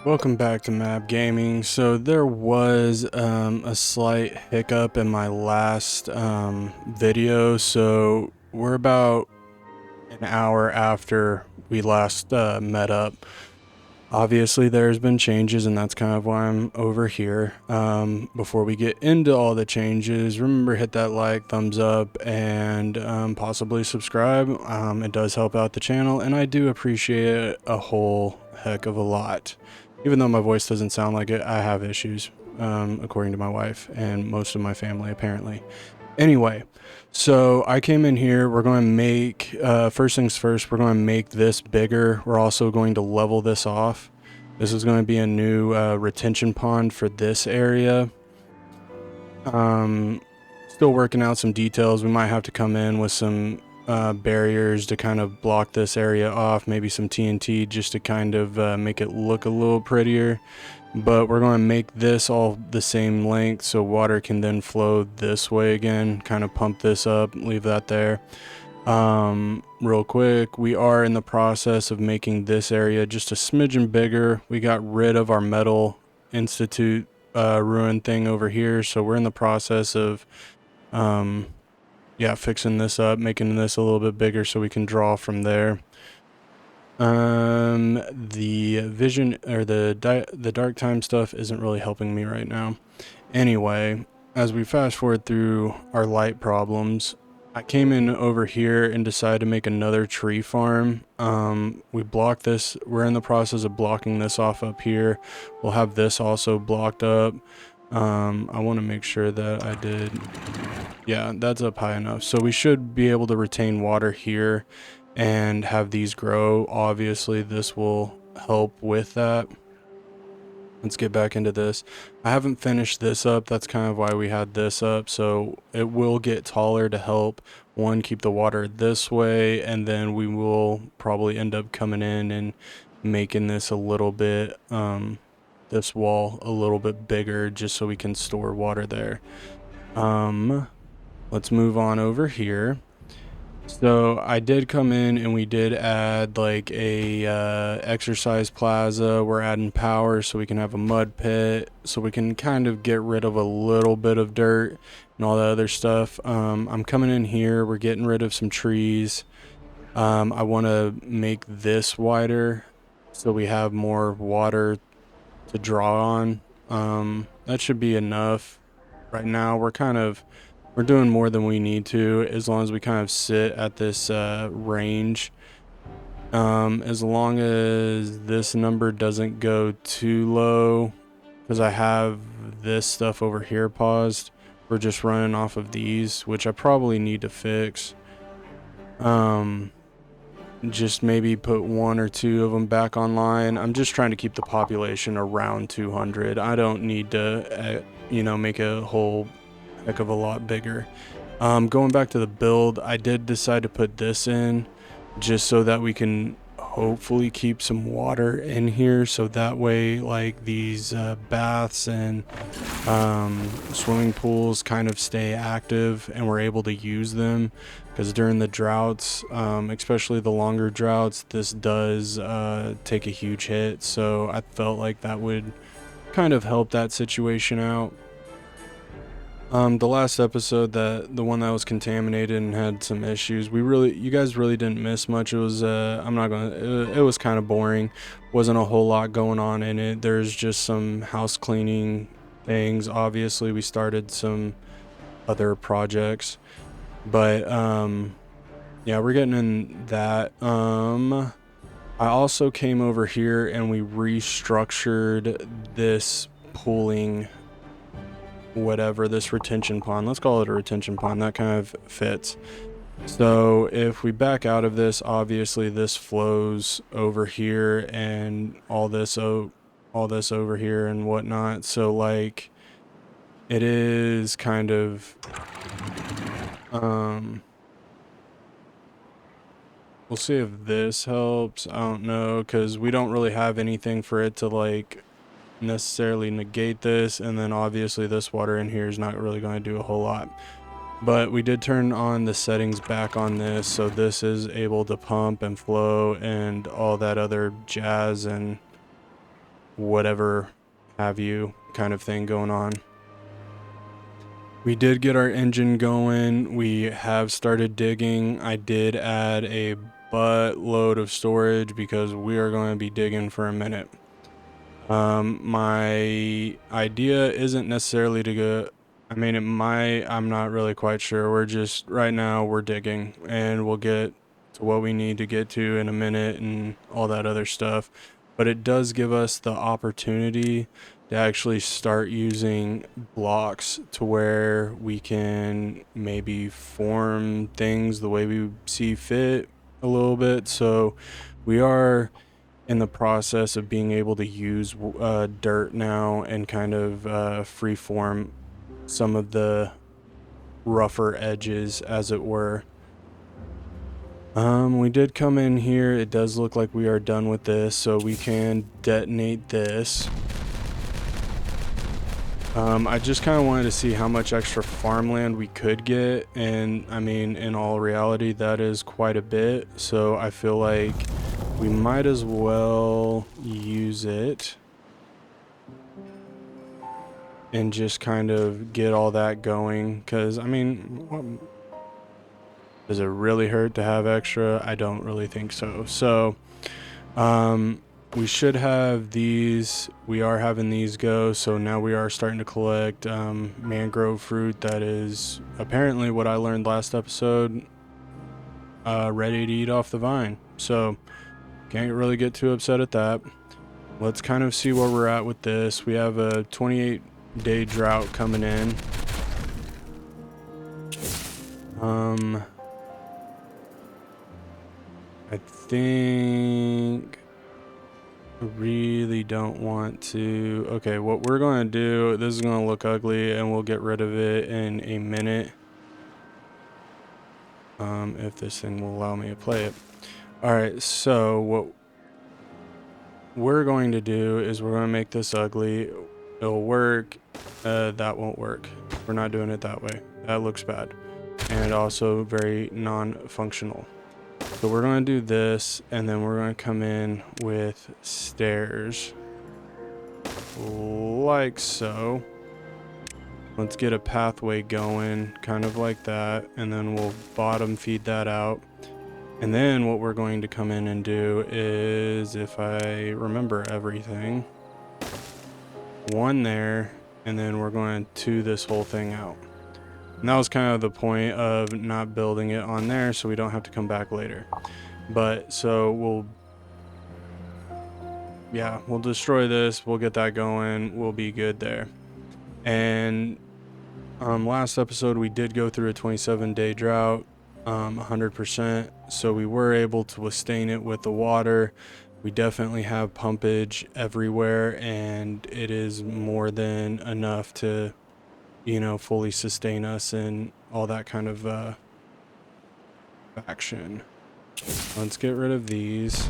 Welcome back to Map Gaming. So there was a slight hiccup in my last video. So we're about an hour after we last met up. Obviously there's been changes, and that's kind of why I'm over here. Before we get into all the changes, remember, hit that like, thumbs up, and possibly subscribe. It does help out the channel, and I do appreciate it a whole heck of a lot. Even though my voice doesn't sound like it, I have issues, according to my wife and most of my family, apparently. Anyway, so I came in here. We're going to make, first things first, we're going to make this bigger. We're also going to level this off. This is going to be a new retention pond for this area. Still working out some details. We might have to come in with some barriers to kind of block this area off, maybe some TNT just to kind of make it look a little prettier. But we're going to make this all the same length so water can then flow this way again, kind of pump this up, leave that there. Real quick, we are in the process of making this area just a smidgen bigger. We got rid of our metal institute ruin thing over here, so we're in the process of fixing this up, making this a little bit bigger so we can draw from there. The vision, or the dark time stuff isn't really helping me right now. Anyway, as we fast forward through our light problems, I came in over here and decided to make another tree farm. We blocked this. We're in the process of blocking this off up here. We'll have this also blocked up. I want to make sure that I did. Yeah, that's up high enough. So we should be able to retain water here and have these grow. Obviously, this will help with that. Let's get back into this. I haven't finished this up. That's kind of why we had this up. So it will get taller to help, one, keep the water this way, and then we will probably end up coming in and making this a little bit, this wall a little bit bigger just so we can store water there. Let's move on over here. So I did come in and we did add like a exercise plaza. We're adding power so we can have a mud pit, so we can kind of get rid of a little bit of dirt and all that other stuff. I'm coming in here. We're getting rid of some trees. I want to make this wider so we have more water to draw on. That should be enough. Right now we're doing more than we need to, as long as we kind of sit at this range. As long as this number doesn't go too low, because I have this stuff over here paused. We're just running off of these, which I probably need to fix. Just maybe put one or two of them back online. I'm just trying to keep the population around 200. I don't need to, make a whole heck of a lot bigger. Going back to the build, I did decide to put this in just so that we can hopefully keep some water in here, so that way like these baths and swimming pools kind of stay active and we're able to use them, because during the droughts, especially the longer droughts, this does take a huge hit. So I felt like that would kind of help that situation out. The last episode, the one that was contaminated and had some issues, you guys really didn't miss much. It was, it was kind of boring. Wasn't a whole lot going on in it. There's just some house cleaning things. Obviously, we started some other projects, but, yeah, we're getting in that. I also came over here and we restructured this pooling, whatever, this retention pond. Let's call it a retention pond. That kind of fits. So if we back out of this, obviously this flows over here and all this over here and whatnot. So like it is kind of we'll see if this helps. I don't know, because we don't really have anything for it to like necessarily negate this, and then obviously this water in here is not really going to do a whole lot. But we did turn on the settings back on this, so this is able to pump and flow and all that other jazz, and whatever have you kind of thing going on. We did get our engine going. We have started digging. I did add a buttload of storage because we are going to be digging for a minute. My idea isn't necessarily to go, I mean, it might, I'm not really quite sure. We're just, right now we're digging, and we'll get to what we need to get to in a minute and all that other stuff. But it does give us the opportunity to actually start using blocks to where we can maybe form things the way we see fit a little bit. So we are in the process of being able to use dirt now and kind of free form some of the rougher edges, as it were. We did come in here. It does look like we are done with this, so we can detonate this. I just kind of wanted to see how much extra farmland we could get, and I mean, in all reality, that is quite a bit, so I feel like we might as well use it and just kind of get all that going, because I mean, does it really hurt to have extra? I don't really think so. So we should have these. We are having these go, so now we are starting to collect mangrove fruit. That is apparently what I learned last episode, ready to eat off the vine, so can't really get too upset at that. Let's kind of see where we're at with this. We have a 28-day drought coming in. I think I really don't want to. Okay, what we're going to do, this is going to look ugly and we'll get rid of it in a minute. If this thing will allow me to play it. All right, so what we're going to do is we're going to make this ugly. It'll work. That won't work. We're not doing it that way. That looks bad. And also very non-functional. So we're going to do this, and then we're going to come in with stairs. Like so. Let's get a pathway going, kind of like that, and then we'll bottom feed that out. And then what we're going to come in and do is, if I remember everything, one there, and then we're going to this whole thing out. And that was kind of the point of not building it on there, so we don't have to come back later. But so we'll destroy this, we'll get that going, we'll be good there. And last episode we did go through a 27-day drought, 100%, so we were able to withstand it with the water. We definitely have pumpage everywhere, and it is more than enough to, you know, fully sustain us and all that kind of action. Let's get rid of these.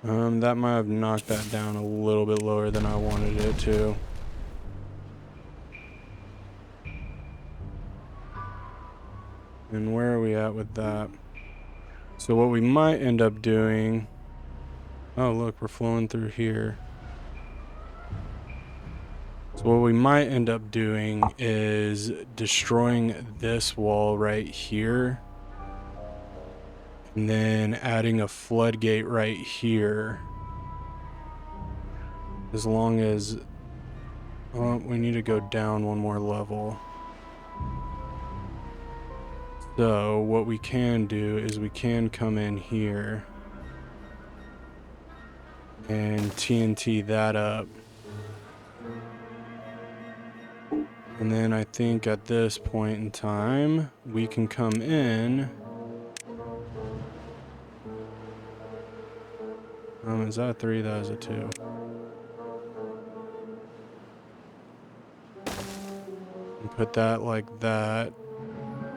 That might have knocked that down a little bit lower than I wanted it to. And where are we at with that? So what we might end up doing, oh look, we're flowing through here. So what we might end up doing is destroying this wall right here, and then adding a floodgate right here. As long as, oh, we need to go down one more level. So what we can do is we can come in here and TNT that up. And then I think at this point in time, we can come in. Is that a 3? That is a 2. And put that like that.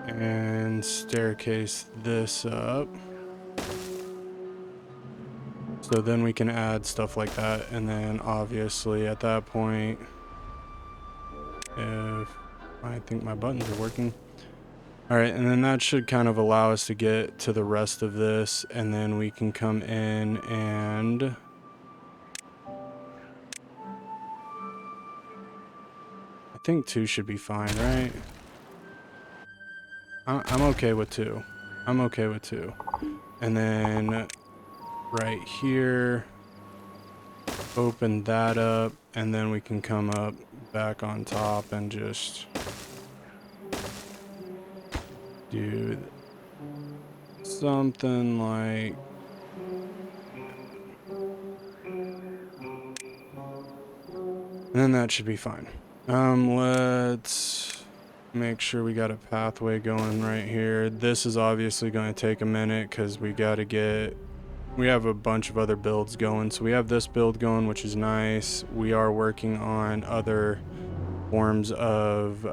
And staircase this up. So then we can add stuff like that. And then obviously at that point, if I think my buttons are working. All right, and then that should kind of allow us to get to the rest of this, and then we can come in and think 2 should be fine, right? I'm okay with 2. I'm okay with 2. And then right here, open that up, and then we can come up back on top and just do something like, and then that should be fine. Let's make sure we got a pathway going right here. This is obviously going to take a minute because we have a bunch of other builds going. So we have this build going, which is nice. We are working on other forms of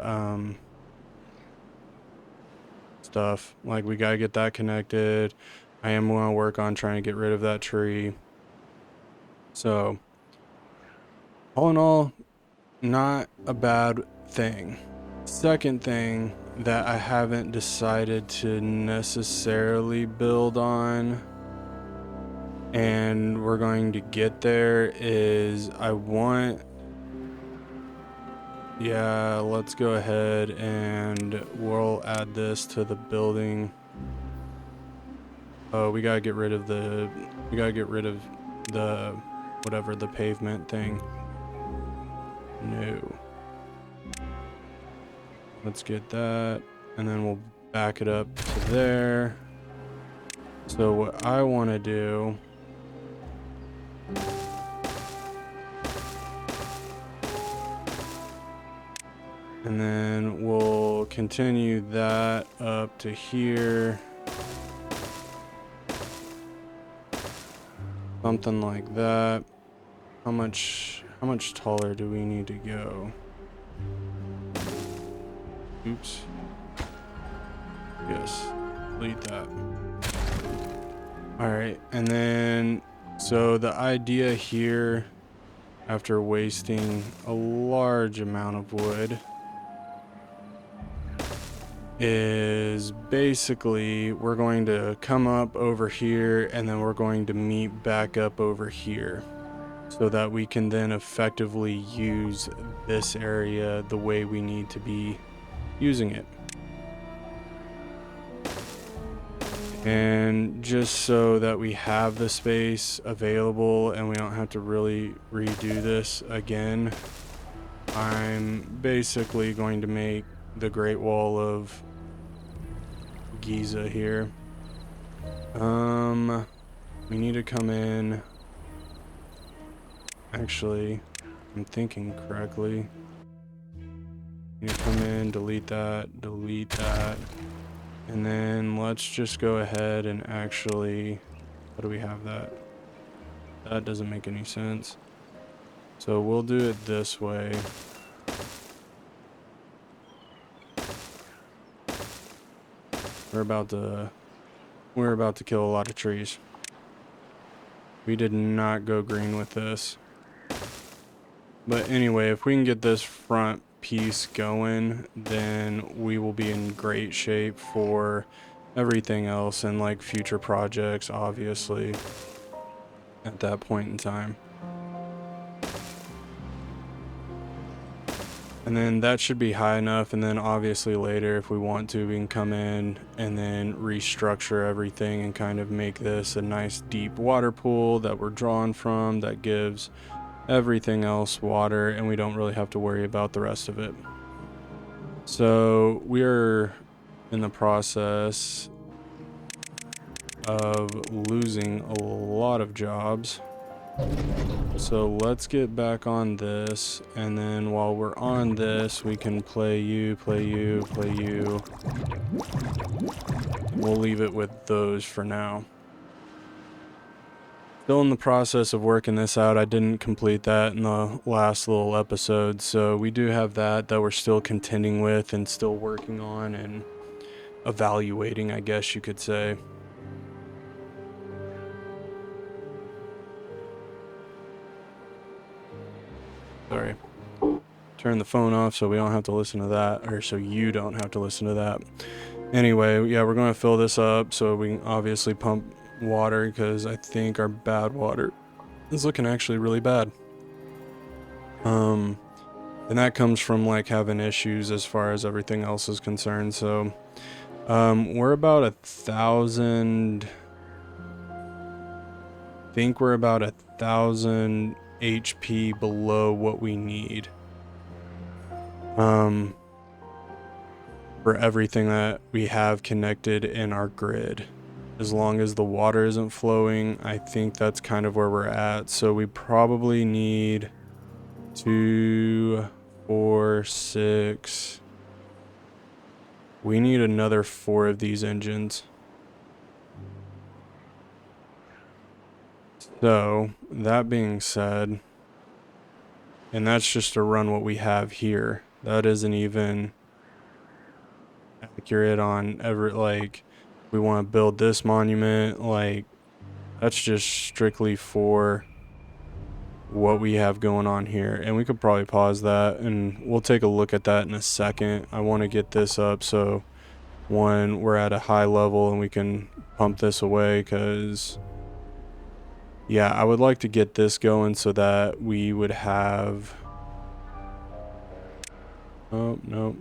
stuff. Like, we got to get that connected. I am going to work on trying to get rid of that tree. So all in all, not a bad thing. Second thing that I haven't decided to necessarily build on, and we're going to get there, is let's go ahead and we'll add this to the building. Oh, we gotta get rid of the whatever, the pavement thing. No. Let's get that, and then we'll back it up to there. So what I want to do, and then we'll continue that up to here. Something like that. How much taller do we need to go? Oops. Yes. Delete that. Alright, and then so the idea here, after wasting a large amount of wood, is basically we're going to come up over here and then we're going to meet back up over here so that we can then effectively use this area the way we need to be using it. And just so that we have the space available and we don't have to really redo this again, I'm basically going to make the Great Wall of Giza here. We need to come in. Actually, I'm thinking correctly. You come in, delete that, and then let's just go ahead and actually, how do we have that? That doesn't make any sense. So we'll do it this way. We're about to kill a lot of trees. We did not go green with this. But anyway, if we can get this front piece going, then we will be in great shape for everything else and like future projects, obviously, at that point in time. And then that should be high enough, and then obviously later, if we want to, we can come in and then restructure everything and kind of make this a nice deep water pool that we're drawing from, that gives everything else water, and we don't really have to worry about the rest of it. So we're in the process of losing a lot of jobs. So let's get back on this, and then while we're on this, we can play you. We'll leave it with those for now. Still in the process of working this out. I didn't complete that in the last little episode, so we do have that we're still contending with and still working on and evaluating, I guess you could say. Sorry. Turn the phone off so we don't have to listen to that, or so you don't have to listen to that. Anyway, yeah, we're going to fill this up so we can obviously pump water, because I think our bad water is looking actually really bad. And that comes from like having issues as far as everything else is concerned. So we're about 1,000. I think we're about 1,000 HP below what we need. For everything that we have connected in our grid. As long as the water isn't flowing, I think that's kind of where we're at. So we probably need 2, 4, 6. We need another 4 of these engines. So that being said, and that's just to run what we have here. That isn't even accurate on like we want to build this monument, like that's just strictly for what we have going on here. And we could probably pause that and we'll take a look at that in a second. I want to get this up so when we're at a high level and we can pump this away, because yeah, I would like to get this going so that we would have, oh nope,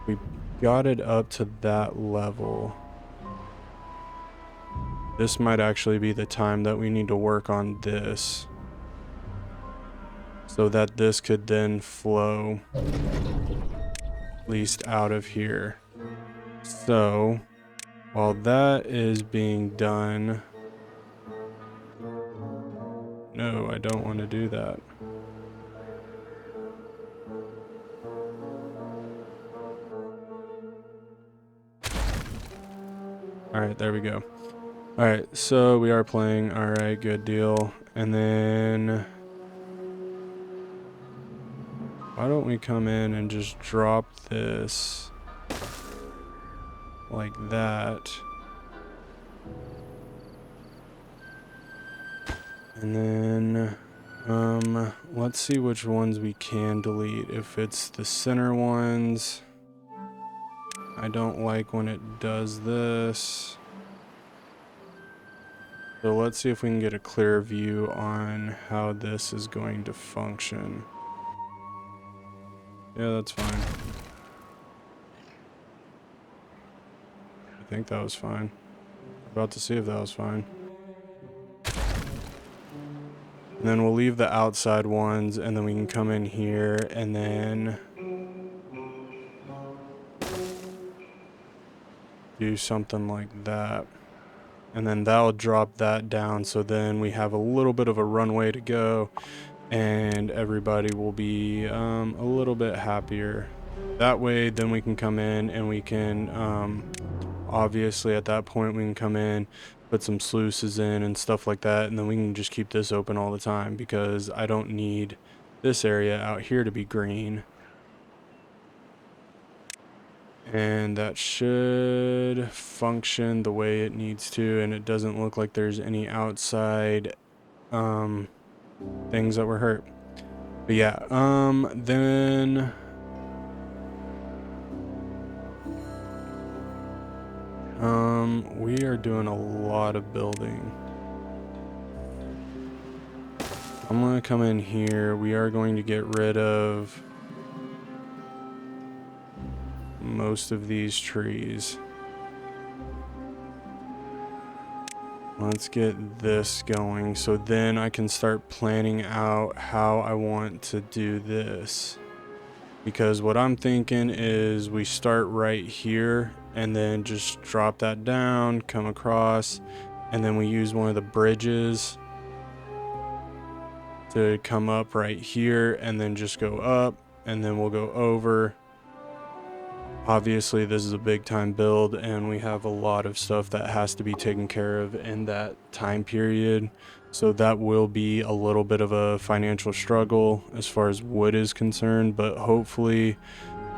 we got it up to that level. This might actually be the time that we need to work on this so that this could then flow at least out of here. So while that is being done, no, I don't want to do that. All right, there we go. All right, so we are playing. All right, good deal. And then why don't we come in and just drop this like that. And then let's see which ones we can delete. If it's the center ones, I don't like when it does this. So let's see if we can get a clear view on how this is going to function. Yeah, that's fine. I think that was fine. About to see if that was fine. And then we'll leave the outside ones, and then we can come in here and then do something like that. And then that'll drop that down, so then we have a little bit of a runway to go and everybody will be a little bit happier. That way then we can come in and we can obviously at that point we can come in, put some sluices in and stuff like that, and then we can just keep this open all the time because I don't need this area out here to be green. And that should function the way it needs to, and it doesn't look like there's any outside things that were hurt. But yeah, then we are doing a lot of building. I'm gonna come in here. We are going to get rid of most of these trees. Let's get this going so then I can start planning out how I want to do this. Because what I'm thinking is we start right here and then just drop that down, come across, and then we use one of the bridges to come up right here and then just go up, and then we'll go over. Obviously this is a big time build and we have a lot of stuff that has to be taken care of in that time period, so that will be a little bit of a financial struggle as far as wood is concerned. But hopefully,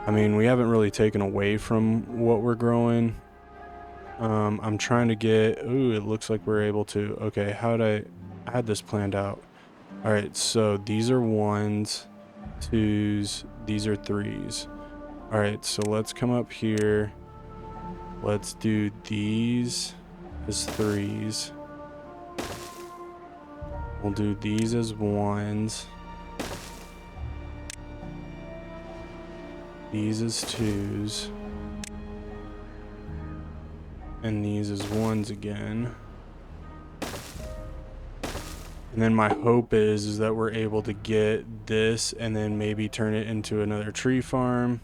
I mean, we haven't really taken away from what we're growing. I'm trying to get, ooh, it looks like we're able to, okay, how'd I had this planned out. All right, so these are 1s, 2s, these are 3s. All right, so let's come up here. Let's do these as 3s. We'll do these as ones. These as twos. And these as ones again. And then my hope is that we're able to get this and then maybe turn it into another tree farm.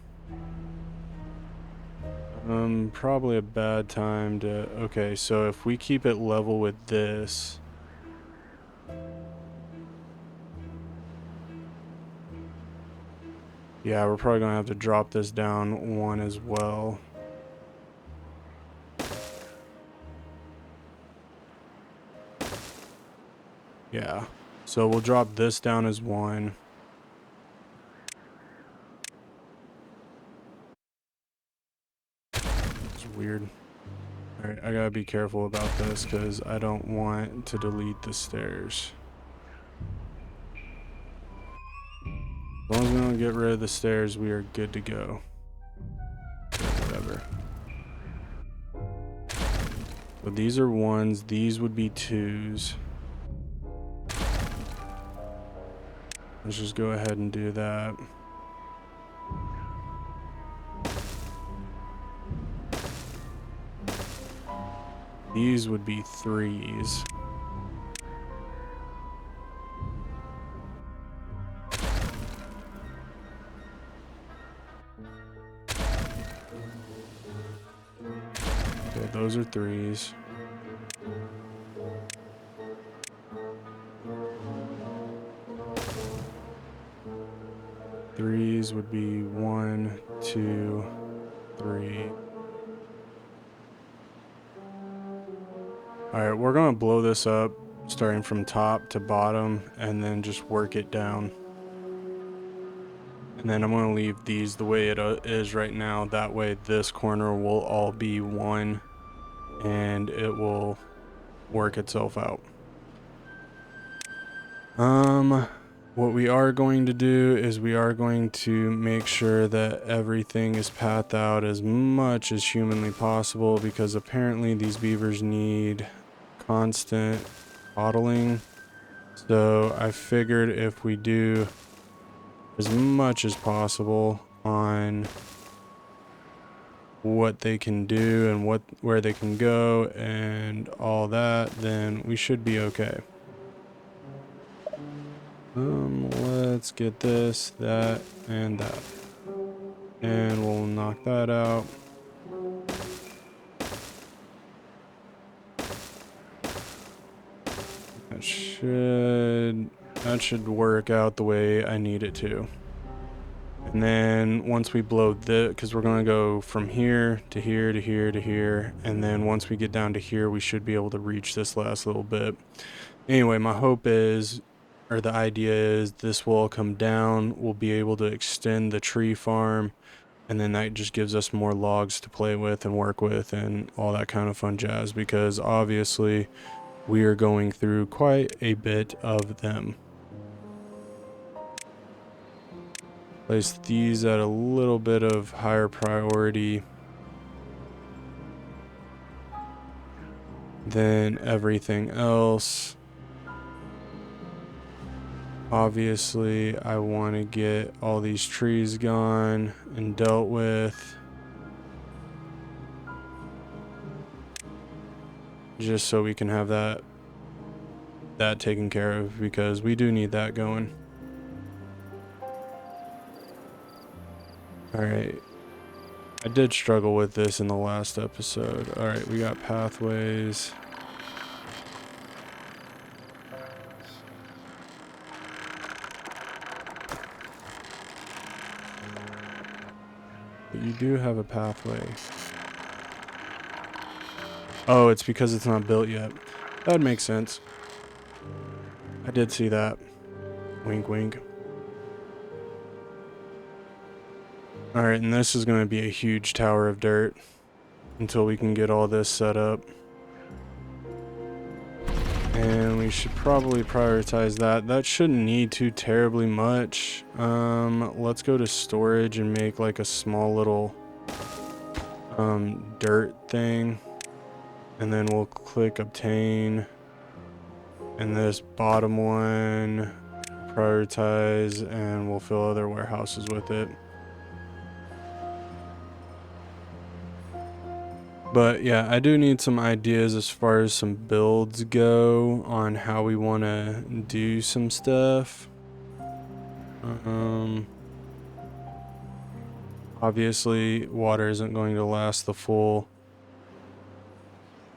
Probably a bad time to... Okay, so if we keep it level with this... Yeah, we're probably gonna have to drop this down one as well. Yeah, so we'll drop this down as one. It's weird. Alright, I gotta be careful about this because I don't want to delete the stairs. As long as we don't get rid of the stairs, we are good to go. Whatever. So these are ones, these would be twos. Let's just go ahead and do that. These would be threes. Okay, those are threes. Threes would be 1, 2, 3. Alright, we're gonna blow this up starting from top to bottom and then just work it down. And then I'm gonna leave these the way it is right now. That way this corner will all be one and it will work itself out. What we are going to do is we are going to make sure that everything is pathed out as much as humanly possible because apparently these beavers need constant bottling. So I figured if we do as much as possible on what they can do and where they can go and all that, then we should be okay. Let's get this, that, and that. And we'll knock that out. That should work out the way I need it to. And then once we blow this, because we're going to go from here to here to here to here, and then once we get down to here, we should be able to reach this last little bit. Anyway, my hope is, or the idea is, this will all come down. We'll be able to extend the tree farm, and then that just gives us more logs to play with and work with and all that kind of fun jazz, because obviously we are going through quite a bit of them. Place these at a little bit of higher priority than everything else. Obviously, I want to get all these trees gone and dealt with, just so we can have that taken care of, because we do need that going. Alright, I did struggle with this in the last episode. Alright, we got pathways. But you do have a pathway. Oh, it's because it's not built yet. That would make sense. I did see that. Wink, wink. Alright, and this is going to be a huge tower of dirt until we can get all this set up. And we should probably prioritize that. That shouldn't need too terribly much. Let's go to storage and make like a small little dirt thing. And then we'll click obtain. And this bottom one, prioritize, and we'll fill other warehouses with it. But yeah, I do need some ideas as far as some builds go on how we want to do some stuff. Obviously, water isn't going to last the full.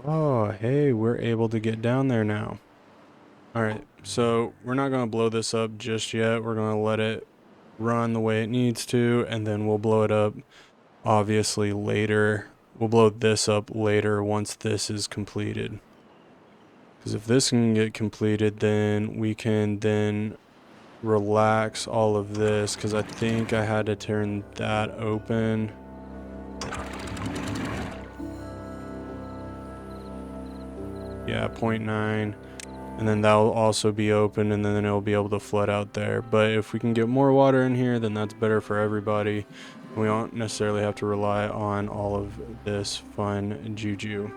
Oh, hey, we're able to get down there now. All right, so we're not going to blow this up just yet. We're going to let it run the way it needs to, and then we'll blow it up obviously later. We'll blow this up later once this is completed. Because if this can get completed, then we can then relax all of this, because I think I had to turn that open. Yeah, 0.9. And then that'll also be open, and then it'll be able to flood out there. But if we can get more water in here, then that's better for everybody. We don't necessarily have to rely on all of this fun juju.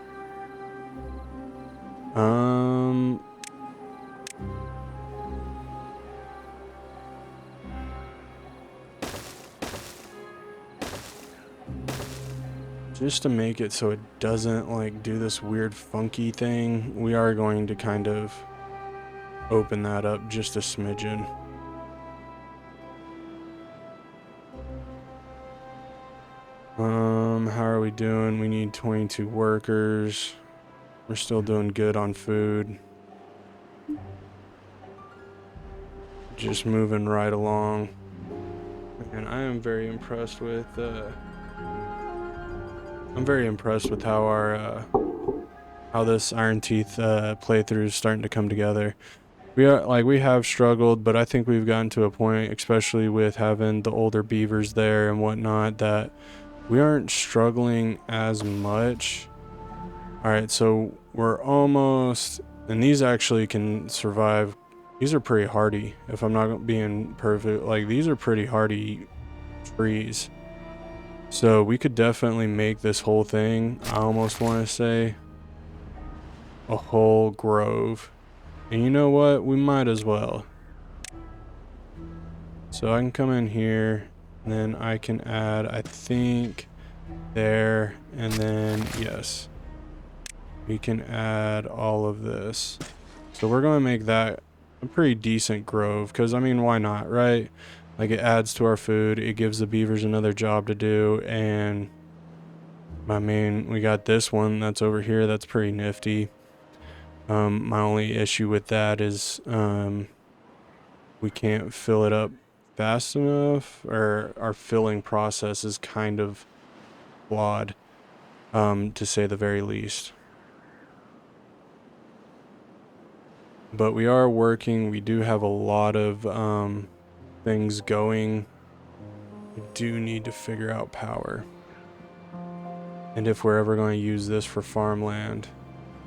Just to make it so it doesn't like do this weird funky thing, we are going to kind of open that up just a smidgen. How are we doing? We need 22 workers. We're still doing good on food. Just moving right along. And I am very impressed with how our how this Iron Teeth playthrough is starting to come together. We have struggled, but I think we've gotten to a point, especially with having the older beavers there and whatnot, that we aren't struggling as much. All right, so we're almost, and these actually can survive. These are pretty hardy, if I'm not being perfect. Like, these are pretty hardy trees. So we could definitely make this whole thing, I almost want to say, a whole grove. And you know what? We might as well. So I can come in here, and then I can add, I think, there, and then, yes. We can add all of this. So we're going to make that a pretty decent grove, because, I mean, why not, right? Like, it adds to our food, it gives the beavers another job to do, and, I mean, we got this one that's over here that's pretty nifty. My only issue with that is we can't fill it up fast enough, or our filling process is kind of flawed, to say the very least. But we are working. We do have a lot of things going. We do need to figure out power, and if we're ever going to use this for farmland.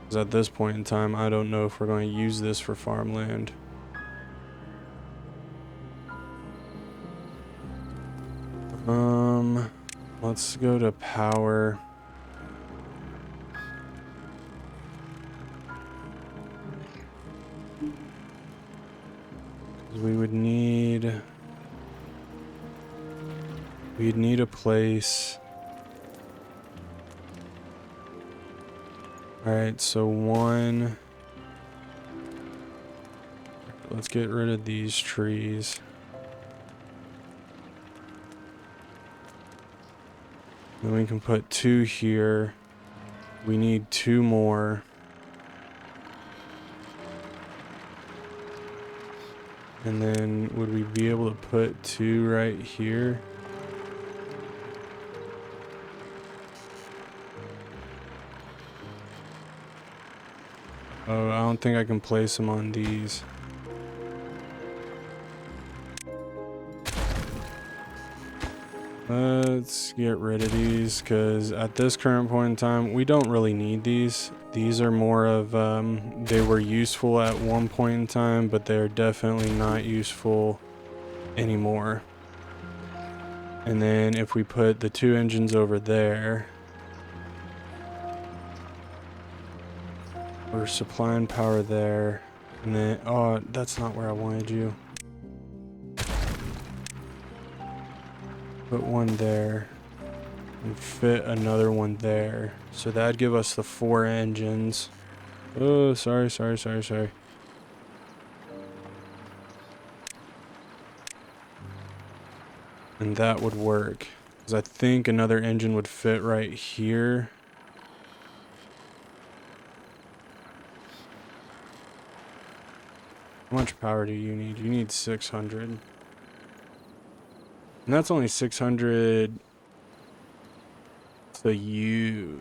Because at this point in time, I don't know if we're going to use this for farmland. Let's go to power. We'd need a place. All right, so one. Let's get rid of these trees. Then we can put 2 here. We need 2 more. And then would we be able to put 2 right here? Oh, I don't think I can place them on these. Let's get rid of these, because at this current point in time, we don't really need these. These are more of, they were useful at one point in time, but they're definitely not useful anymore. And then if we put the 2 engines over there, we're supplying power there. And then, oh, that's not where I wanted you. Put one there. And fit another one there. So that'd give us the 4 engines. Oh, sorry. And that would work. Because I think another engine would fit right here. How much power do you need? You need 600. And that's only 600 to use.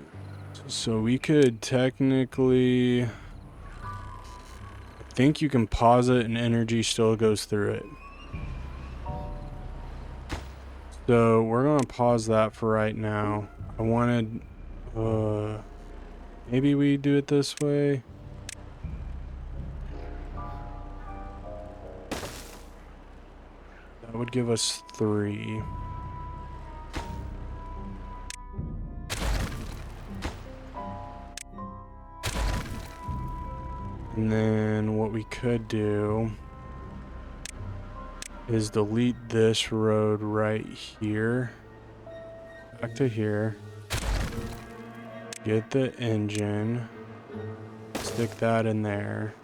So we could technically... I think you can pause it and energy still goes through it. So we're going to pause that for right now. I wanted... maybe we do it this way. That would give us 3. And then what we could do is delete this road right here. Back to here. Get the engine. Stick that in there.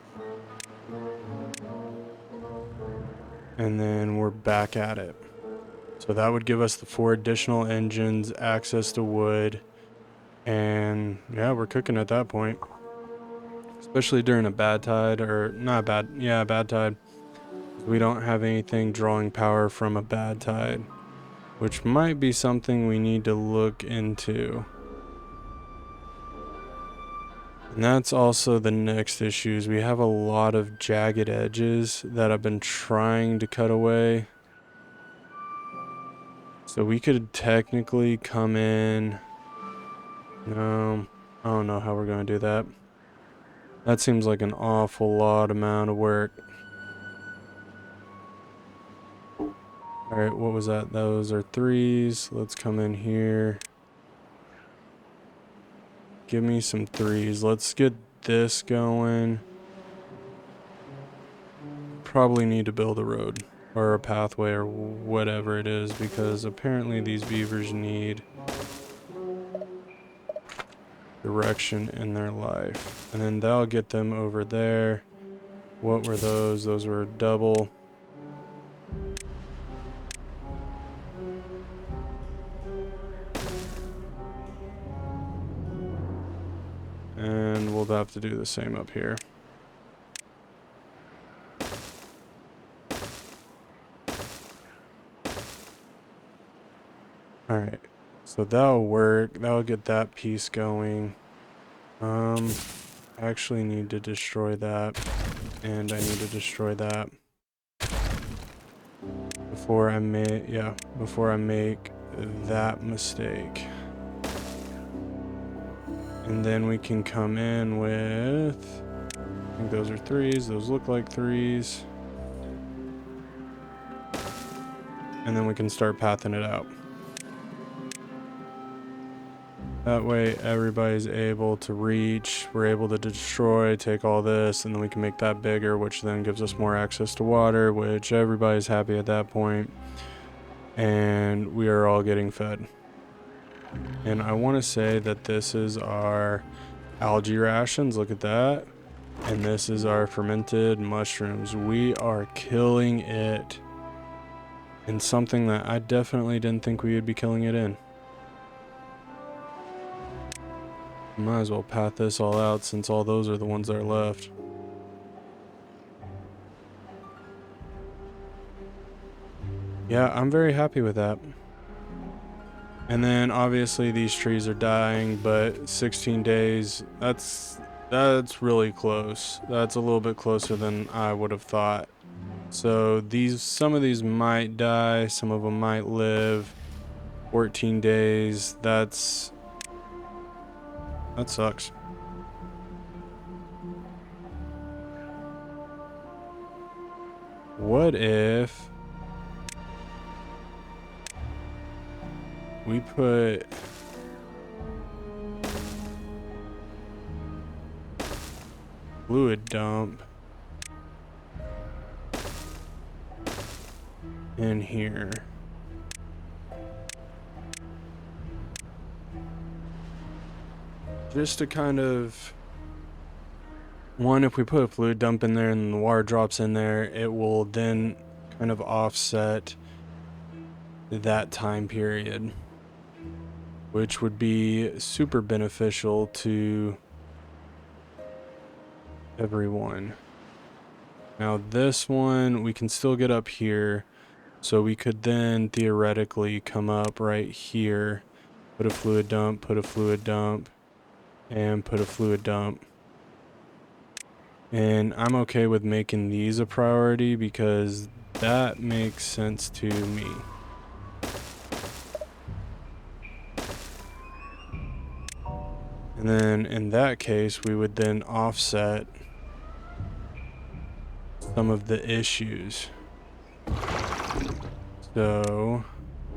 And then we're back at it. So that would give us the 4 additional engines, access to wood, and yeah, we're cooking at that point. Especially during a bad tide, or not bad, yeah, bad tide. We don't have anything drawing power from a bad tide, which might be something we need to look into. And that's also the next issue, is we have a lot of jagged edges that I've been trying to cut away. So we could technically come in... No, I don't know how we're going to do that. That seems like an awful lot amount of work. Alright, what was that? Those are 3s. Let's come in here. Give me some 3s. Let's get this going. Probably need to build a road or a pathway or whatever it is, because apparently these beavers need direction in their life. And then that'll get them over there. What were those? Those were double. And we'll have to do the same up here. Alright, so that'll work. That'll get that piece going. I actually need to destroy that. And I need to destroy that. Before I make that mistake. And then we can come in with... I think those are 3s. Those look like 3s. And then we can start pathing it out. That way everybody's able to reach, we're able to destroy, take all this, and then we can make that bigger, which then gives us more access to water, which everybody's happy at that point. And we are all getting fed. And I want to say that this is our algae rations, look at that. And this is our fermented mushrooms. We are killing it. In something that I definitely didn't think we would be killing it in. Might as well path this all out since all those are the ones that are left. Yeah, I'm very happy with that. And then obviously these trees are dying, but 16 days, that's really close. That's a little bit closer than I would have thought. So some of these might die, some of them might live. 14 days, that sucks. What if we put fluid dump in here. Just to kind of, one, if we put a fluid dump in there and the water drops in there, it will then kind of offset that time period, which would be super beneficial to everyone. Now this one, we can still get up here, so we could then theoretically come up right here, put a fluid dump, put a fluid dump, and put a fluid dump. And I'm okay with making these a priority because that makes sense to me. And then in that case, we would then offset some of the issues. So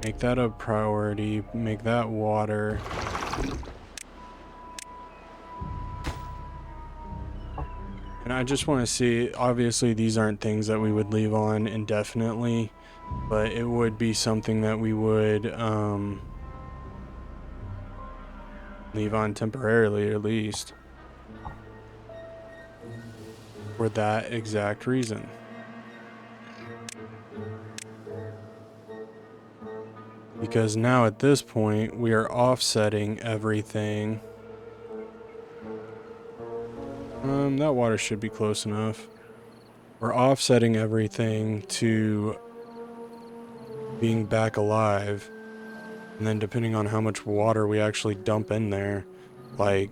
make that a priority, make that water. And I just want to see, obviously these aren't things that we would leave on indefinitely, but it would be something that we would leave on temporarily, at least, for that exact reason. Because now at this point, we are offsetting everything. That water should be close enough. We're offsetting everything to being back alive. And then depending on how much water we actually dump in there, like,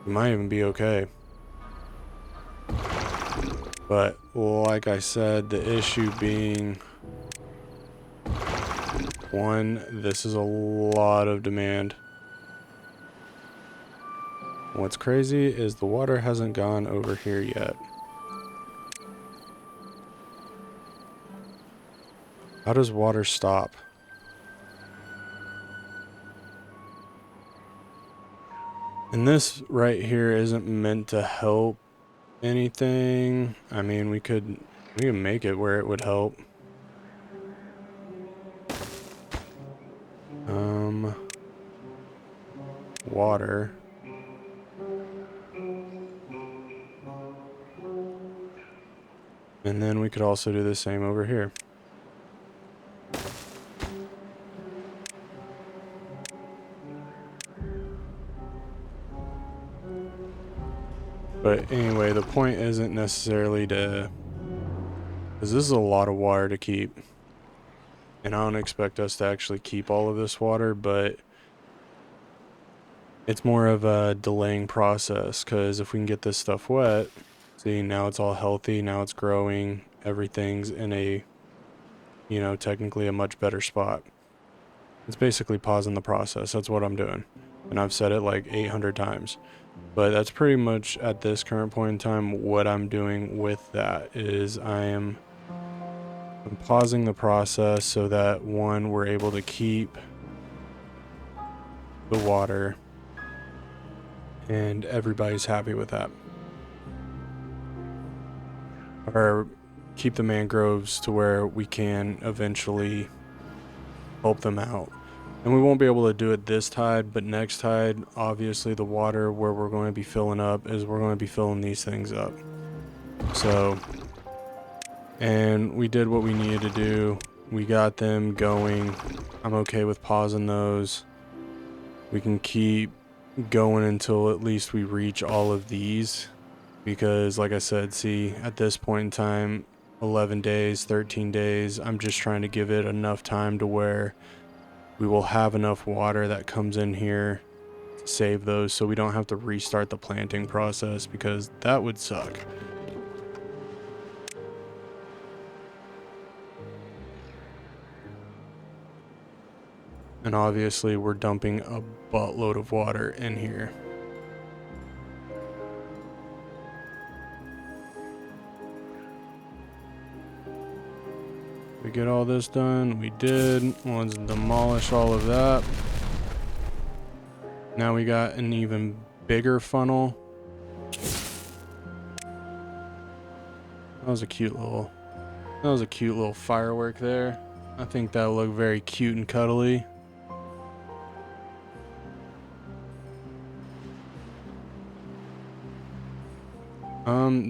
we might even be okay. But like I said, the issue being, one, this is a lot of demand. What's crazy is the water hasn't gone over here yet. How does water stop? And this right here isn't meant to help anything. I mean, we can make it where it would help. Water. And then we could also do the same over here. But anyway, the point isn't necessarily to, because this is a lot of water to keep. And I don't expect us to actually keep all of this water, but it's more of a delaying process, because if we can get this stuff wet, see, now it's all healthy, now it's growing, everything's in a, you know, technically a much better spot. It's basically pausing the process. That's what I'm doing. And I've said it like 800 times. But that's pretty much at this current point in time what I'm doing with that is I'm pausing the process so that, one, we're able to keep the water and everybody's happy with that. Or keep the mangroves to where we can eventually help them out. And we won't be able to do it this tide, but next tide, obviously the water where we're going to be filling up is we're going to be filling these things up. So, and we did what we needed to do. We got them going. I'm okay with pausing those. We can keep going until at least we reach all of these. Because like I said, see, at this point in time, 11 days, 13 days, I'm just trying to give it enough time to where we will have enough water that comes in here to save those so we don't have to restart the planting process, because that would suck. And obviously we're dumping a buttload of water in here. We get all this done. We did. Let's demolish all of that. Now we got an even bigger funnel. That was a cute little That was a cute little firework there. I think that'll look very cute and cuddly.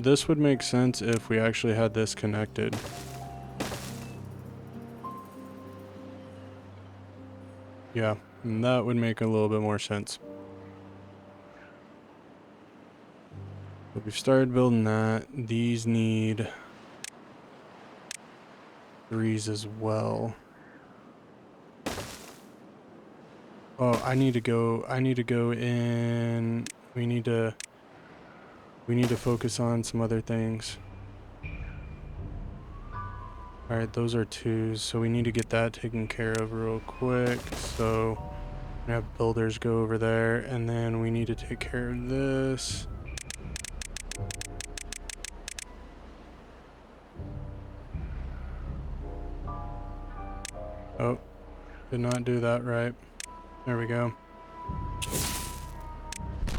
This would make sense if we actually had this connected. Yeah, and that would make a little bit more sense. But we've started building that. These need 3s as well. Oh, I need to go in. We need to focus on some other things. Alright, those are 2s, so we need to get that taken care of real quick. So I'm gonna have builders go over there, and then we need to take care of this. Oh, did not do that right. There we go.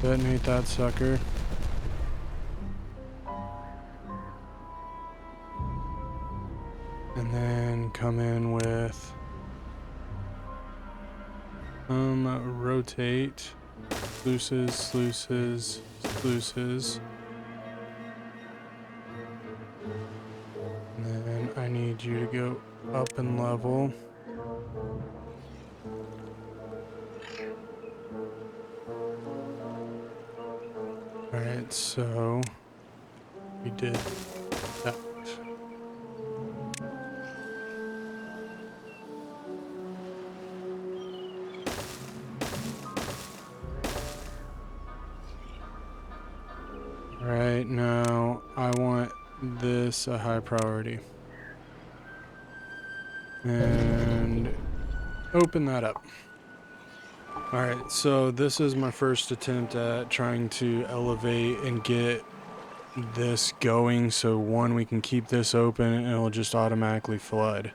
Detonate that sucker. And then come in with rotate, sluices, sluices, sluices. And then I need you to go up in level. Alright, so we did that. Alright, now I want this a high priority. And open that up. Alright, so this is my first attempt at trying to elevate and get this going. So one, we can keep this open and it'll just automatically flood.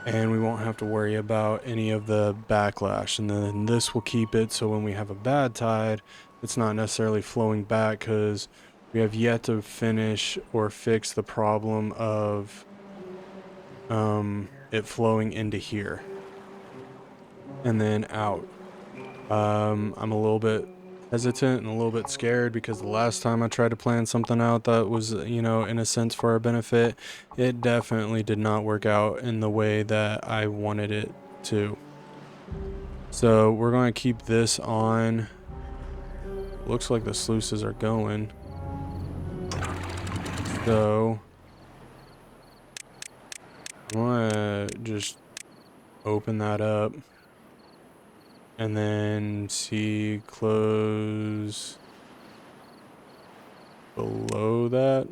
And we won't have to worry about any of the backlash. And then this will keep it so when we have a bad tide, it's not necessarily flowing back, because we have yet to finish or fix the problem of it flowing into here and then out. I'm a little bit hesitant and a little bit scared, because the last time I tried to plan something out that was, you know, in a sense for our benefit, it definitely did not work out in the way that I wanted it to. So we're going to keep this on. Looks like the sluices are going. So I'm gonna just open that up. And then see close below that.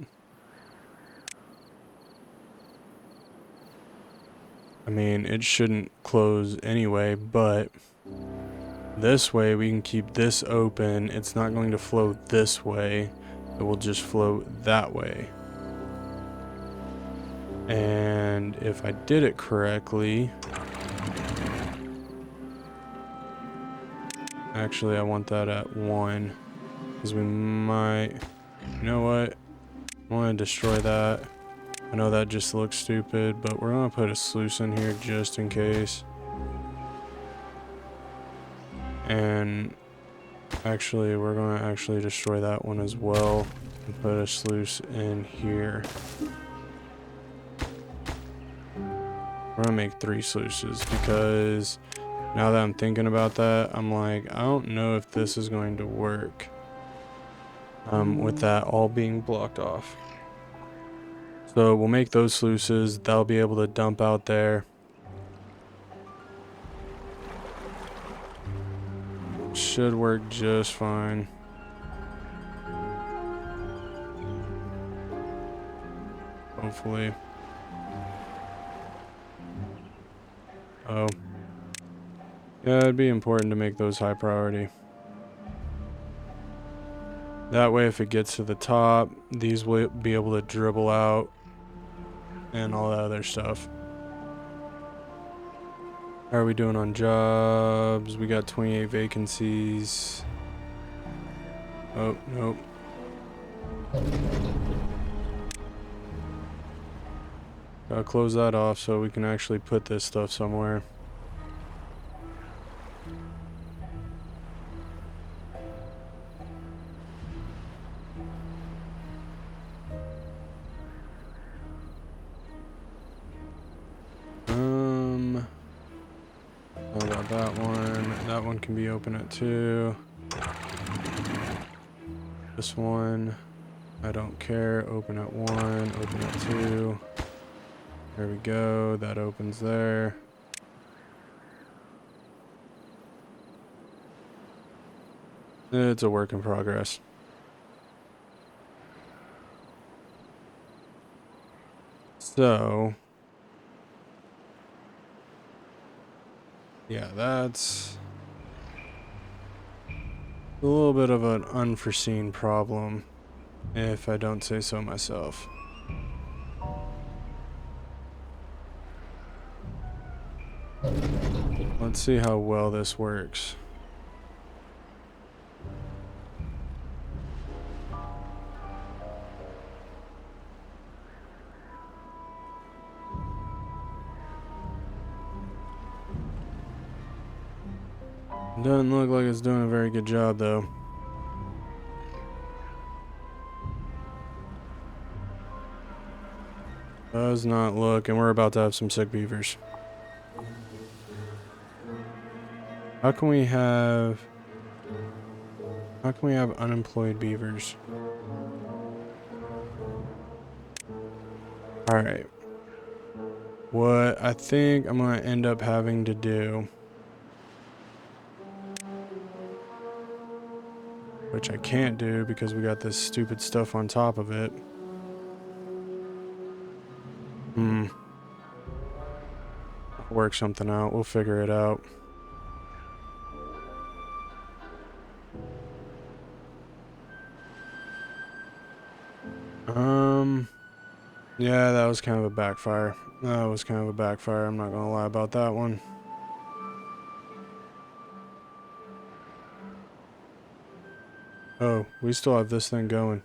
I mean, it shouldn't close anyway, but this way we can keep this open. It's not going to flow this way. It will just flow that way. And if I did it correctly, actually I want that at 1, because we might, you know what, I want to destroy that. I know that just looks stupid, but we're going to put a sluice in here just in case. And actually, we're going to actually destroy that one as well and put a sluice in here. We're going to make 3 sluices, because now that I'm thinking about that, I'm like, I don't know if this is going to work with that all being blocked off. So we'll make those sluices. They'll be able to dump out there. Should work just fine. Hopefully. Oh. Yeah, it'd be important to make those high priority. That way, if it gets to the top, these will be able to dribble out and all that other stuff. How are we doing on jobs? We got 28 vacancies. Oh, nope. Gotta close that off so we can actually put this stuff somewhere. How about that one? That one can be open at 2. This one, I don't care. Open at 1, open at 2. There we go. That opens there. It's a work in progress. So, yeah, that's a little bit of an unforeseen problem, if I don't say so myself. Let's see how well this works. Doesn't look like it's doing a very good job, though. Does not look, and we're about to have some sick beavers. How can we have unemployed beavers? Alright. What I think I'm going to end up having to do, which I can't do because we got this stupid stuff on top of it. Work something out. We'll figure it out. Yeah, that was kind of a backfire. I'm not gonna lie about that one. Oh, we still have this thing going.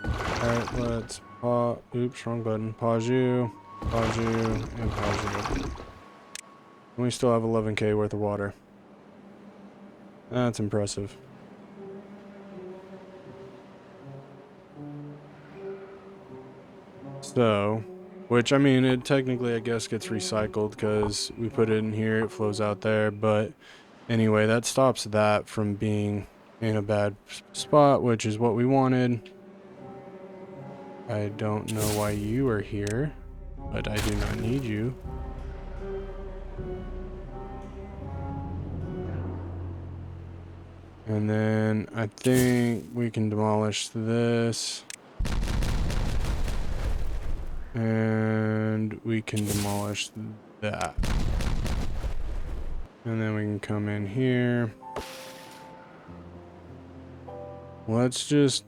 Alright, let's pause. Oops, wrong button. Pause you, and pause you. And we still have 11k worth of water. That's impressive. So, which, I mean, it technically, I guess, gets recycled because we put it in here, it flows out there, but anyway, that stops that from being in a bad spot, which is what we wanted. I don't know why you are here, but I do not need you. And then I think we can demolish this. And we can demolish that. And then we can come in here. Let's just...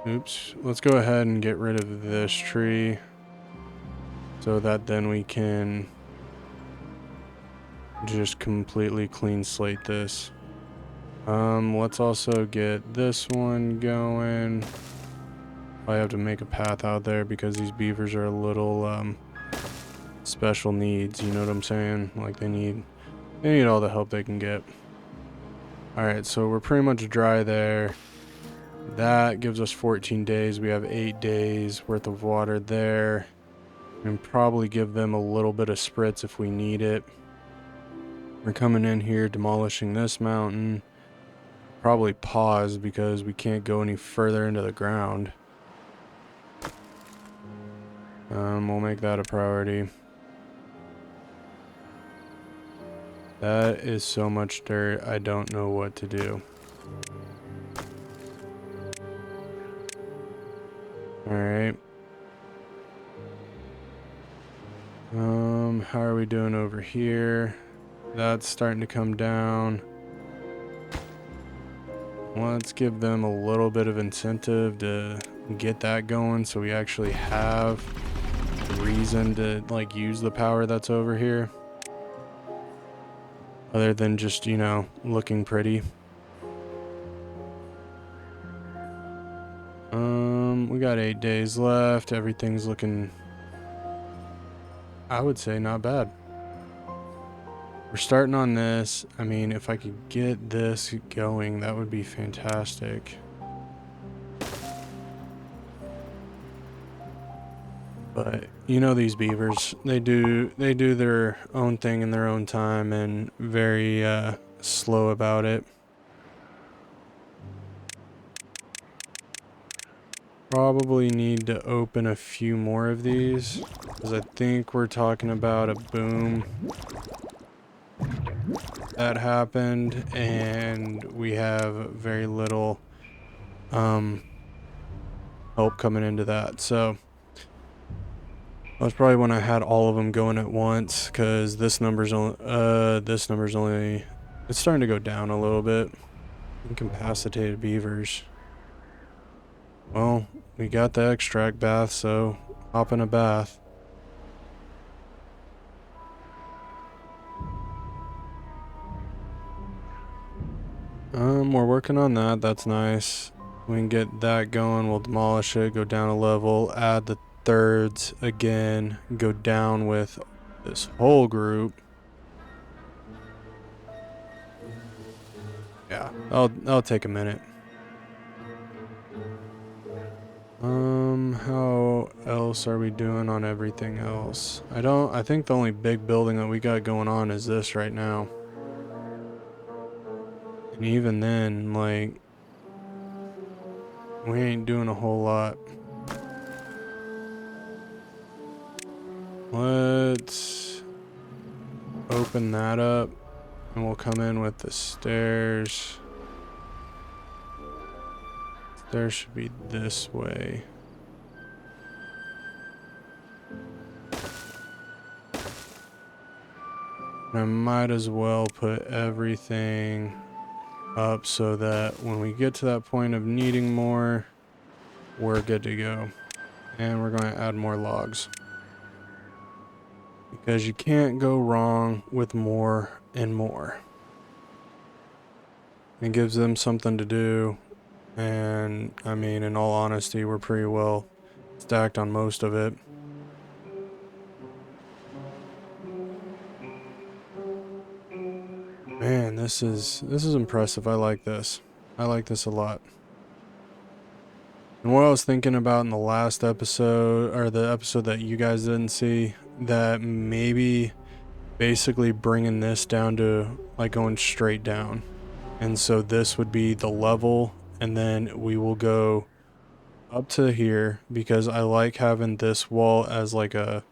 Oops. Let's go ahead and get rid of this tree. So that then we can just completely clean slate this. Let's also get this one going. I have to make a path out there because these beavers are a little special needs, you know what I'm saying? Like they need all the help they can get. Alright, so we're pretty much dry there. That gives us 14 days. We have 8 days worth of water there. And probably give them a little bit of spritz if we need it. We're coming in here, demolishing this mountain. Probably pause because we can't go any further into the ground. We'll make that a priority. That is so much dirt, I don't know what to do. Alright. How are we doing over here? That's starting to come down. Let's give them a little bit of incentive to get that going so we actually have reason to like use the power that's over here. Other than just, you know, looking pretty. We got 8 days left. Everything's looking I would say not bad. We're starting on this. I mean, if I could get this going, that would be fantastic. But you know these beavers, they do their own thing in their own time and very slow about it. Probably need to open a few more of these because I think we're talking about a boom that happened and we have very little help coming into that. So that's probably when I had all of them going at once because this number's only it's starting to go down a little bit. Incapacitated beavers. Well, we got the extract bath, so hop in a bath. We're working on that. That's nice. We can get that going. We'll demolish it, go down a level, add the thirds again, go down with this whole group. Yeah, that'll take a minute. How else are we doing on everything else? I think the only big building that we got going on is this right now. And even then, like, we ain't doing a whole lot. Let's open that up and we'll come in with the stairs. Stairs should be this way. And I might as well put everything up so that when we get to that point of needing more, we're good to go. And we're going to add more logs. Because you can't go wrong with more and more. It gives them something to do. And I mean, in all honesty, we're pretty well stacked on most of it. Man, this is impressive. I like this. I like this a lot. And what I was thinking about in the last episode, or the episode that you guys didn't see, that maybe basically bringing this down to like going straight down. And so this would be the level, and then we will go up to here because I like having this wall as like a,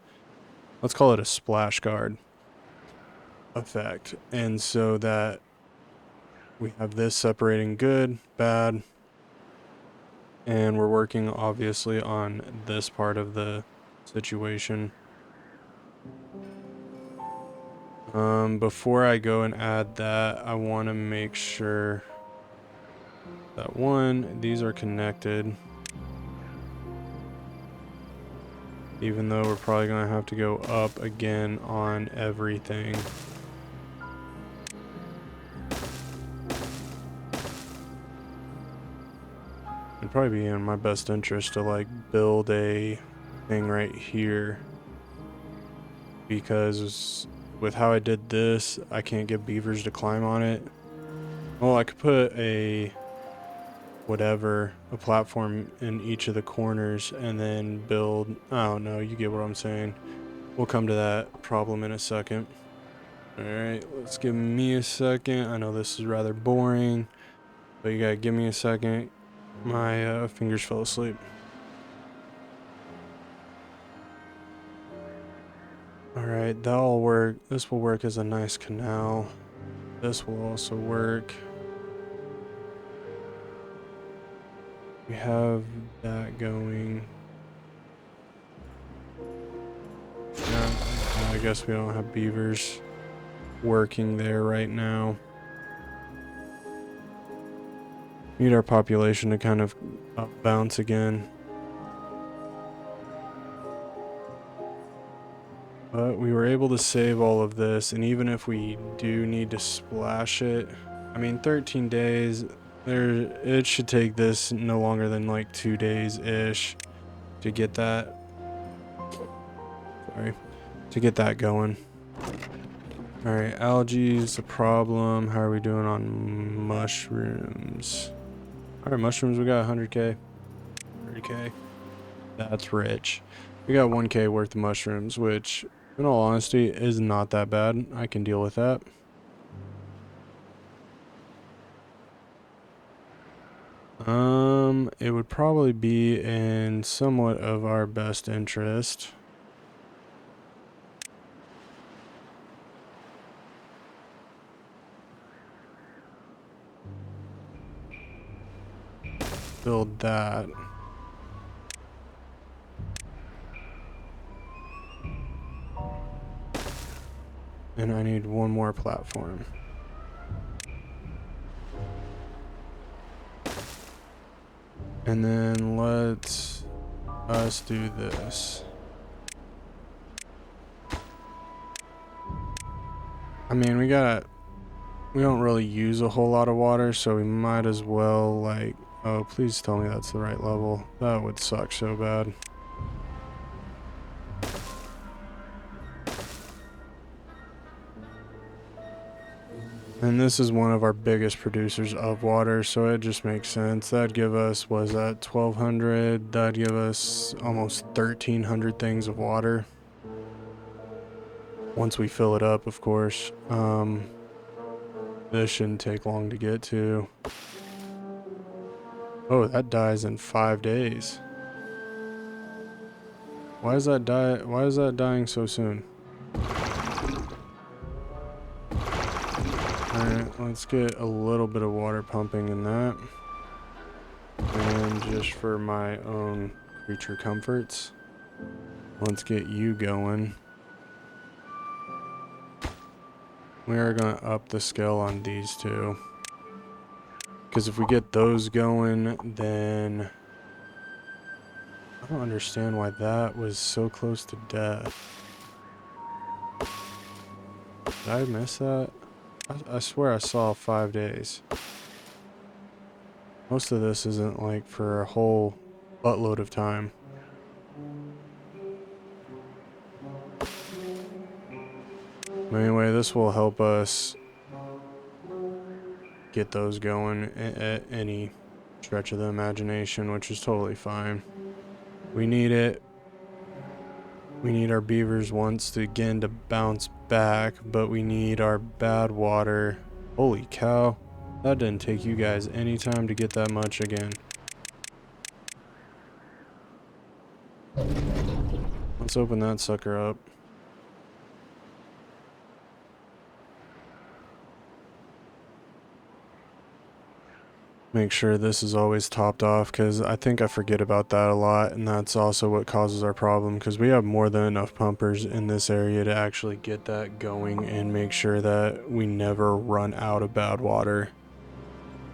let's call it a splash guard effect. And so that we have this separating good, bad, and we're working obviously on this part of the situation. Before I go and add that, I want to make sure that one, these are connected. Even though we're probably going to have to go up again on everything. It'd probably be in my best interest to like build a thing right here. Because with how I did this, I can't get beavers to climb on it. Well, I could put a platform in each of the corners and then build, I don't know, you get what I'm saying. We'll come to that problem in a second. Alright, let's give me a second. I know this is rather boring, but you gotta give me a second. My fingers fell asleep. Alright, that'll work. This will work as a nice canal. This will also work. We have that going. Yeah, I guess we don't have beavers working there right now. Need our population to kind of bounce again. But we were able to save all of this, and even if we do need to splash it, I mean 13 days, it should take this no longer than like 2 days ish to get that. Sorry. to get that going. All right, algae is a problem. How are we doing on mushrooms? All right, mushrooms, we got 100K. 100K. That's rich. We got 1K worth of mushrooms, which, in all honesty, is not that bad. I can deal with that. It would probably be in somewhat of our best interest. Build that. And I need one more platform. And then let's us do this. I mean, we don't really use a whole lot of water, so we might as well, like, oh, please tell me that's the right level. That would suck so bad. And this is one of our biggest producers of water, so it just makes sense. That'd give us, was that 1,200? That'd give us almost 1,300 things of water. Once we fill it up, of course. This shouldn't take long to get to. Oh, that dies in 5 days. Why is that dying so soon? Alright, let's get a little bit of water pumping in that. And just for my own creature comforts, let's get you going. We are going to up the scale on these two. Because if we get those going, then I don't understand why that was so close to death. Did I miss that? I swear I saw 5 days. Most of this isn't like for a whole buttload of time. But anyway, this will help us get those going at any stretch of the imagination, which is totally fine. We need it. We need our beavers once again to bounce back, but we need our bad water. Holy cow. That didn't take you guys any time to get that much again. Let's open that sucker up. Make sure this is always topped off, because I think I forget about that a lot, and that's also what causes our problem, because we have more than enough pumpers in this area to actually get that going and make sure that we never run out of bad water.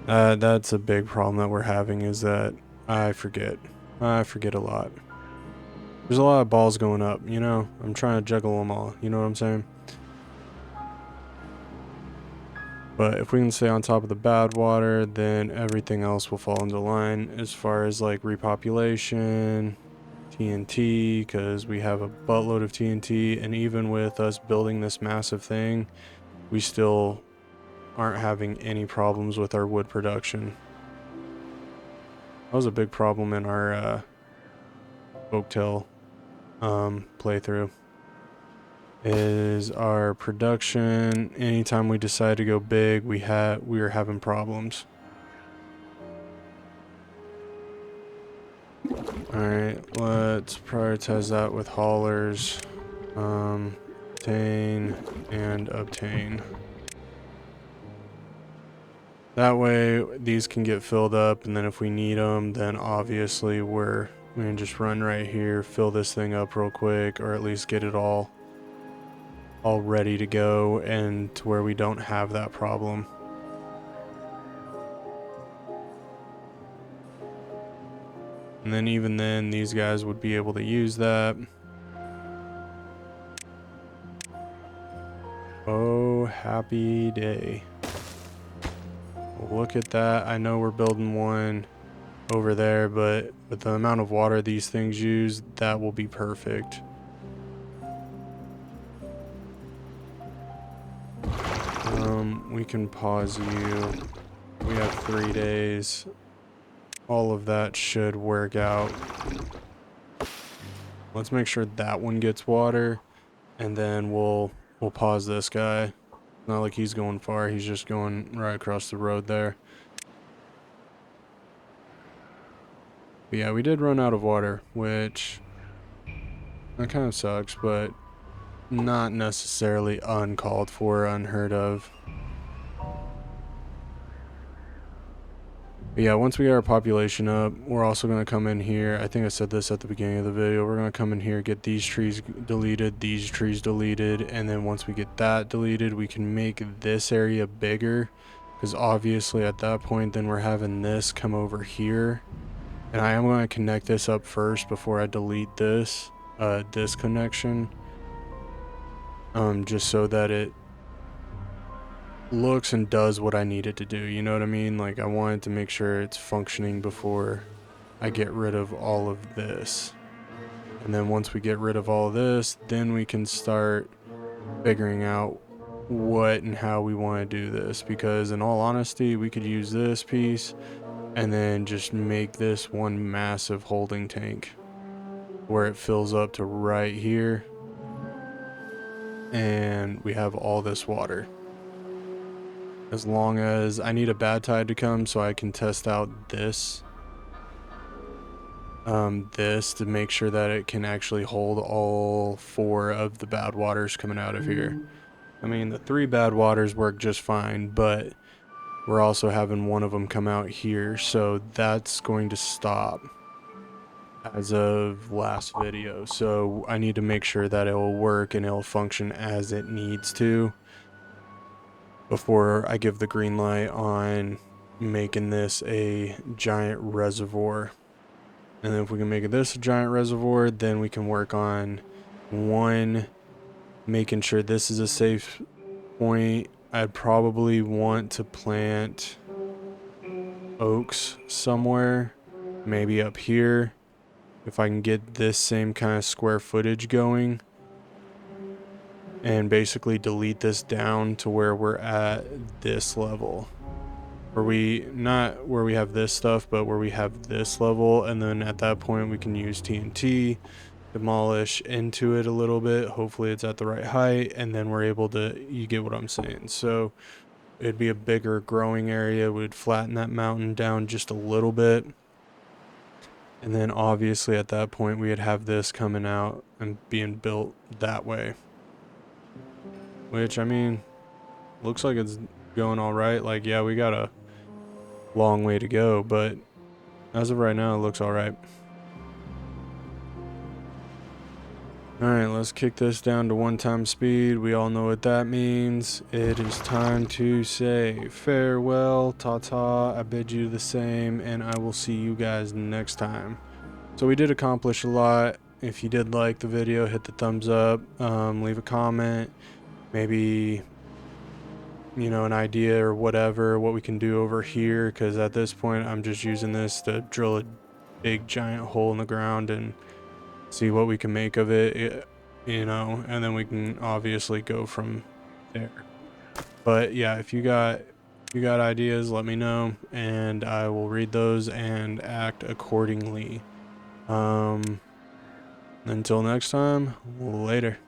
That's a big problem that we're having, is that I forget a lot. There's a lot of balls going up, you know? I'm trying to juggle them all, you know what I'm saying? But if we can stay on top of the bad water, then everything else will fall into line as far as like repopulation, TNT, because we have a buttload of TNT, and even with us building this massive thing, we still aren't having any problems with our wood production. That was a big problem in our Oaktail playthrough. Is our production. Anytime we decide to go big, we are having problems. Alright, let's prioritize that with haulers. Obtain and obtain. That way these can get filled up, and then if we need them, then obviously we can just run right here, fill this thing up real quick, or at least get it all ready to go, and to where we don't have that problem. And then even then, these guys would be able to use that. Oh, happy day. Look at that. I know we're building one over there, but with the amount of water these things use, that will be perfect. we can pause you. We have 3 days. All of that should work out. Let's make sure that one gets water, and then we'll pause this guy. Not like he's going far, he's just going right across the road there. But yeah, we did run out of water, which that kind of sucks, but not necessarily uncalled for, unheard of. But yeah, once we get our population up, we're also going to come in here. I think I said this at the beginning of the video. We're going to come in here, get these trees deleted, and then once we get that deleted, we can make this area bigger, because obviously at that point, then we're having this come over here. And I am going to connect this up first before I delete this, this connection, just so that it looks and does what I need it to do, you know what I mean? Like, I wanted to make sure it's functioning before I get rid of all of this. And then once we get rid of all of this, then we can start figuring out what and how we want to do this, because in all honesty, we could use this piece and then just make this one massive holding tank where it fills up to right here, and we have all this water. As long as I need a bad tide to come so I can test out this to make sure that it can actually hold all 4 of the bad waters coming out of here. I mean, the 3 bad waters work just fine, but we're also having one of them come out here, so that's going to stop as of last video. So I need to make sure that it will work and it'll function as it needs to before I give the green light on making this a giant reservoir. And then if we can make this a giant reservoir, then we can work on one, making sure this is a safe point. I'd probably want to plant oaks somewhere, maybe up here, if I can get this same kind of square footage going, and basically delete this down to where we're at this level, where we, not where we have this stuff, but where we have this level. And then at that point we can use TNT, demolish into it a little bit, hopefully it's at the right height, and then we're able to, you get what I'm saying. So it'd be a bigger growing area, we'd flatten that mountain down just a little bit, and then obviously at that point we'd have this coming out and being built that way, which, I mean, looks like it's going all right. Like, yeah, we got a long way to go, but as of right now it looks all right. All right, let's kick this down to 1x speed. We all know what that means. It is time to say farewell, ta-ta, I bid you the same, and I will see you guys next time. So we did accomplish a lot. If you did like the video, hit the thumbs up, leave a comment, maybe, you know, an idea or whatever, what we can do over here, because at this point I'm just using this to drill a big giant hole in the ground and see what we can make of it, you know, and then we can obviously go from there. But yeah, if you got ideas, let me know and I will read those and act accordingly. Until next time, later.